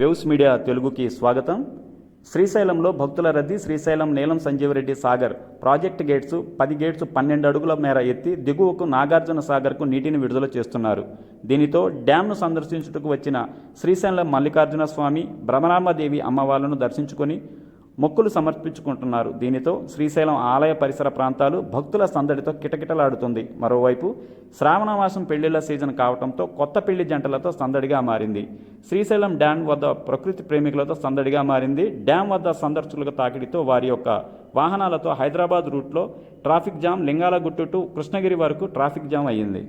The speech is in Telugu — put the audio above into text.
వేవ్స్ మీడియా తెలుగుకి స్వాగతం. శ్రీశైలంలో భక్తుల రద్దీ. Srisailam Neelam Sanjiva Reddy Sagar project gates 10 gates 12 అడుగుల మేర ఎత్తి దిగువకు నాగార్జున సాగర్కు నీటిని విడుదల చేస్తున్నారు. దీనితో డ్యాంను సందర్శించుటకు వచ్చిన శ్రీశైలం మల్లికార్జున స్వామి, భ్రమరాంబదేవి అమ్మవార్లను దర్శించుకొని మొక్కులు సమర్పించుకుంటున్నారు. దీనితో శ్రీశైలం ఆలయ పరిసర ప్రాంతాలు భక్తుల సందడితో కిటకిటలాడుతుంది. మరోవైపు శ్రావణమాసం పెళ్లిళ్ల సీజన్ కావడంతో కొత్త పెళ్లి జంటలతో సందడిగా మారింది. శ్రీశైలం డ్యాం వద్ద ప్రకృతి ప్రేమికులతో సందడిగా మారింది. డ్యాం వద్ద సందర్శకుల తాకిడితో వారి యొక్క వాహనాలతో హైదరాబాద్ రూట్లో ట్రాఫిక్ జామ్, లింగాలగుట్టు టు కృష్ణగిరి వరకు ట్రాఫిక్ జామ్ అయ్యింది.